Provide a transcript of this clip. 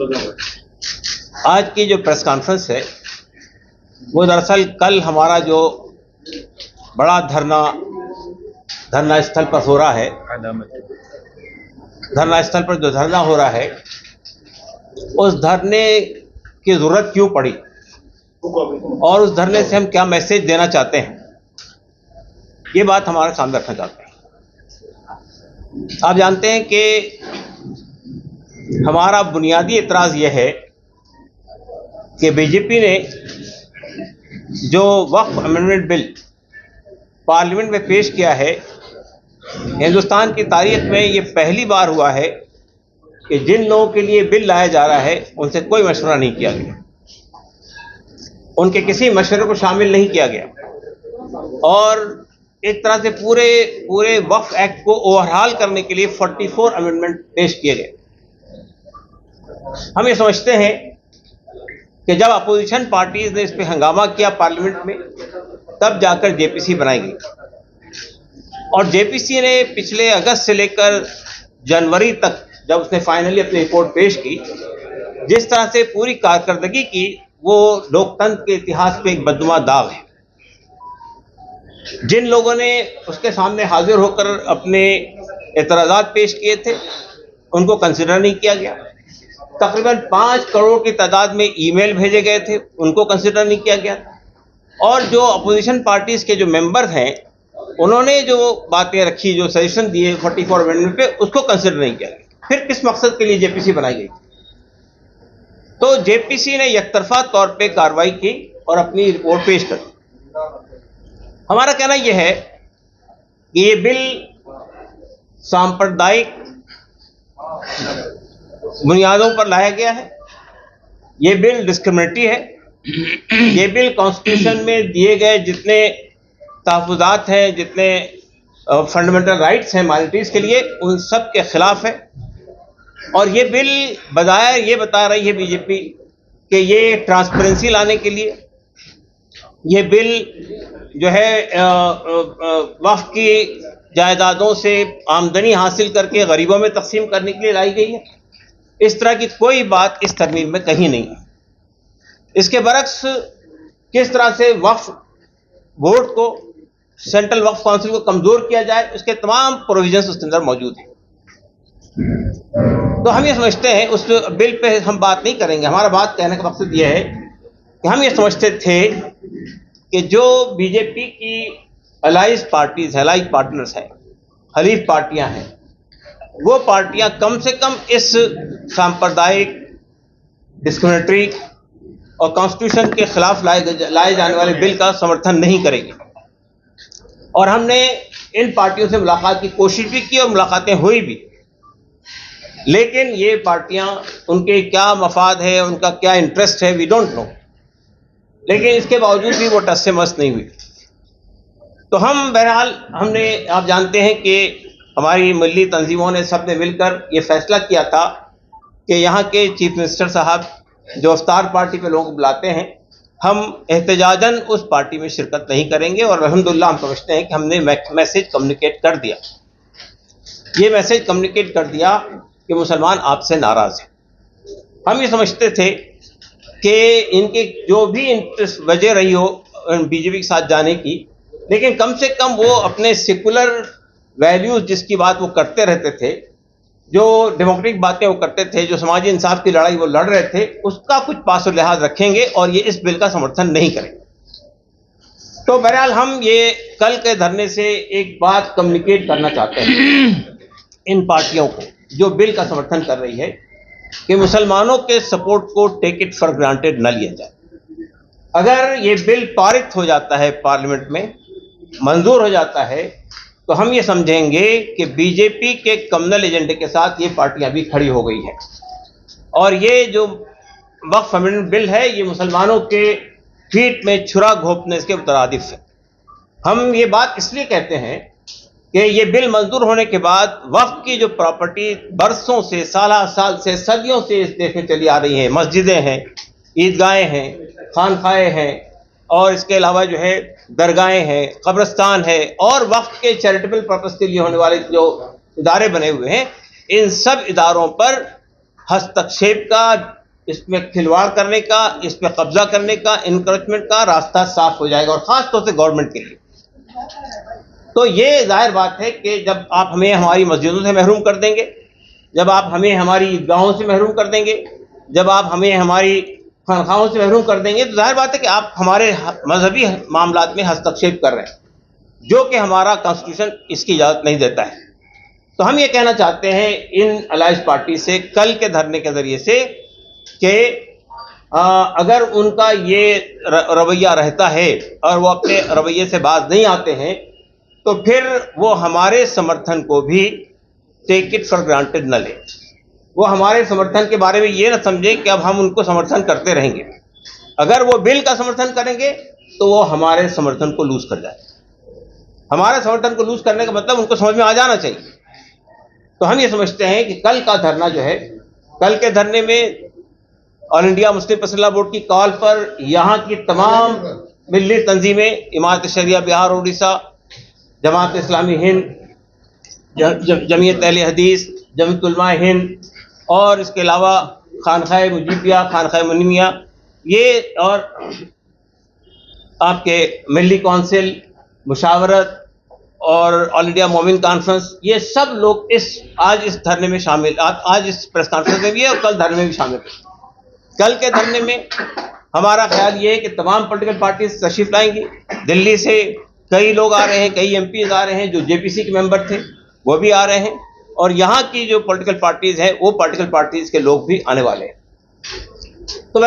आज की जो प्रेस कॉन्फ्रेंस है वो दरअसल कल हमारा जो बड़ा धरना स्थल पर हो रहा है, धरना स्थल पर जो धरना हो रहा है उस धरने की जरूरत क्यों पड़ी और उस धरने से हम क्या मैसेज देना चाहते हैं, ये बात हमारे सामने रखना चाहते हैं। आप जानते हैं कि हमारा बुनियादी एतराज़ यह है कि बीजेपी ने जो वक्फ अमेंडमेंट बिल पार्लियामेंट में पेश किया है, हिंदुस्तान की तारीख में ये पहली बार हुआ है कि जिन लोगों के लिए बिल लाया जा रहा है उनसे कोई मशवरा नहीं किया गया, उनके किसी मशवरे को शामिल नहीं किया गया और एक तरह से पूरे वक्फ एक्ट को ओवरहाल करने के लिए 44 अमेंडमेंट पेश किए गए। हम ये समझते हैं कि जब अपोजिशन पार्टीज ने इस पर हंगामा किया पार्लियामेंट में, तब जाकर जेपीसी बनाई गई और जेपीसी ने पिछले अगस्त से लेकर जनवरी तक जब उसने फाइनली अपनी रिपोर्ट पेश की, जिस तरह से पूरी कारकर्दगी की, वो लोकतंत्र के इतिहास पे एक बदनुमा दाग है। जिन लोगों ने उसके सामने हाजिर होकर अपने एतराज़ात पेश किए थे उनको कंसिडर नहीं किया गया। तकरीबन 5 करोड़ की तादाद में ईमेल भेजे गए थे, उनको कंसिडर नहीं किया गया और जो अपोजिशन पार्टीज के जो मेंबर हैं उन्होंने जो बातें रखी, जो सजेशन दिए 44 अमेंडमेंट पे, उसको कंसिडर नहीं किया गया। फिर किस मकसद के लिए जेपीसी बनाई गई? तो जेपीसी ने एकतरफा तौर पे कार्रवाई की और अपनी रिपोर्ट पेश कर दी। हमारा कहना यह है कि ये बिल सांप्रदायिक बुनियादों पर लाया गया है, ये बिल डिस्क्रिमिनेटरी है, ये बिल कॉन्स्टिट्यूशन में दिए गए जितने तहफ़्फ़ुज़ात हैं, जितने फंडामेंटल राइट्स हैं माइनॉरिटीज़ के लिए, उन सब के खिलाफ है। और ये बिल बजाय ये बता रही है बीजेपी कि ये ट्रांसपेरेंसी लाने के लिए, ये बिल जो है वक्फ की जायदादों से आमदनी हासिल करके गरीबों में तकसीम करने के लिए लाई गई है। इस तरह की कोई बात इस तरमीम में कहीं नहीं है। इसके बरक्स किस तरह से वक्फ बोर्ड को, सेंट्रल वक्फ काउंसिल को कमज़ोर किया जाए, उसके तमाम प्रोविजंस उसके अंदर मौजूद हैं। तो हम ये समझते हैं, उस बिल पे हम बात नहीं करेंगे। हमारा बात कहने का मकसद यह है कि हम ये समझते थे कि जो बीजेपी की अलाइज पार्टीज, अलाइज पार्टनर्स हैं, हलीफ पार्टियां हैं, वो पार्टियां कम से कम इस सांप्रदायिक, डिस्क्रिमिनेटरी और कॉन्स्टिट्यूशन के खिलाफ लाए जाने वाले बिल का समर्थन नहीं करेगी। और हमने इन पार्टियों से मुलाकात की कोशिश भी की और मुलाकातें हुई भी, लेकिन ये पार्टियां, उनके क्या मफाद है, उनका क्या इंटरेस्ट है, वी डोंट नो, लेकिन इसके बावजूद भी वो टस से मस नहीं हुई। तो हम बहरहाल हमने, आप जानते हैं कि हमारी मिली तंजीमों ने सब ने मिलकर ये फैसला किया था कि यहाँ के चीफ मिनिस्टर साहब जो अफ्तार पार्टी पे लोगों को बुलाते हैं, हम एहतजाजन उस पार्टी में शिरकत नहीं करेंगे। और अल्हम्दुलिल्लाह हम समझते हैं कि हमने मैसेज कम्युनिकेट कर दिया, ये मैसेज कम्युनिकेट कर दिया कि मुसलमान आपसे नाराज़ हैं। हम ये समझते थे कि इनके जो भी इंटरेस्ट वजह रही हो बीजेपी के साथ जाने की, लेकिन कम से कम वो अपने सेकुलर वैल्यूज़ जिसकी बात वो करते रहते थे, जो डेमोक्रेटिक बातें वो करते थे, जो समाजी इंसाफ की लड़ाई वो लड़ रहे थे, उसका कुछ पास और लिहाज रखेंगे और ये इस बिल का समर्थन नहीं करेंगे। तो बहरहाल हम ये कल के धरने से एक बात कम्युनिकेट करना चाहते हैं इन पार्टियों को जो बिल का समर्थन कर रही है, कि मुसलमानों के सपोर्ट को टेक इट फॉर ग्रांटेड न लिया जाए। अगर ये बिल पारित हो जाता है, पार्लियामेंट में मंजूर हो जाता है, तो हम ये समझेंगे कि बीजेपी के कम्युनल एजेंडे के साथ ये पार्टियां भी खड़ी हो गई हैं और ये जो वक्फ अमेंडमेंट बिल है, ये मुसलमानों के पीठ में छुरा घोंपने के मुतरादिफ है। हम ये बात इसलिए कहते हैं कि ये बिल मंजूर होने के बाद वक्फ की जो प्रॉपर्टी बरसों से, साल से, सदियों से इस देश में चली आ रही हैं, मस्जिदें हैं, ईदगाहें हैं, खानखाहें हैं और इसके अलावा जो है दरगाहें हैं, कब्रिस्तान है और वक्फ के चैरिटेबल पर्पस के लिए होने वाले जो इदारे बने हुए हैं, इन सब इदारों पर हस्तक्षेप का, इसमें खिलवाड़ करने का, इस पर कब्जा करने का, इनक्रोचमेंट का रास्ता साफ हो जाएगा, और खास तौर से गवर्नमेंट के लिए। तो ये जाहिर बात है कि जब आप हमें हमारी मस्जिदों से महरूम कर देंगे, जब आप हमें हमारी ईदगाहों से महरूम कर देंगे, जब आप हमें हमारी खानखाहों से महरूम कर देंगे, तो जाहिर बात है कि आप हमारे मजहबी मामलात में हस्तक्षेप कर रहे हैं, जो कि हमारा कॉन्स्टिट्यूशन इसकी इजाज़त नहीं देता है। तो हम ये कहना चाहते हैं इन अलायंस पार्टी से कल के धरने के जरिए से कि अगर उनका ये रवैया रहता है और वो अपने रवैये से बाज नहीं आते हैं, तो फिर वो हमारे समर्थन को भी टेक इट फॉर ग्रांटेड न ले। वो हमारे समर्थन के बारे में ये न समझे कि अब हम उनको समर्थन करते रहेंगे। अगर वो बिल का समर्थन करेंगे तो वो हमारे समर्थन को लूज कर जाए। हमारे समर्थन को लूज करने का मतलब उनको समझ में आ जाना चाहिए। तो हम ये समझते हैं कि कल का धरना जो है, कल के धरने में all India Muslim personal board की कॉल पर यहाँ की तमाम मिली तंजीमें, इमारत शरिया बिहार उड़ीसा, जमात इस्लामी हिंद, जमीयत अहले हदीस, जमीयत उलमा हिंद, और इसके अलावा खानखाए मुजीबिया, खानखाए मुनीमिया, ये और आपके मिली काउंसिल, मुशावरत और ऑल इंडिया मोमिन कॉन्फ्रेंस, ये सब लोग आज इस धरने में शामिल, आज इस प्रेस कॉन्फ्रेंस में भी है और कल धरने में भी शामिल है। कल के धरने में हमारा ख्याल ये है कि तमाम पॉलिटिकल पार्टीज तशरीफ लाएंगी। दिल्ली से कई लोग आ रहे हैं, कई एमपीज आ रहे हैं, जो जेपीसी के मेंबर थे वो भी आ रहे हैं, और यहाँ की जो पॉलिटिकल पार्टीज हैं वो पॉलिटिकल पार्टीज के लोग भी आने वाले हैं। तो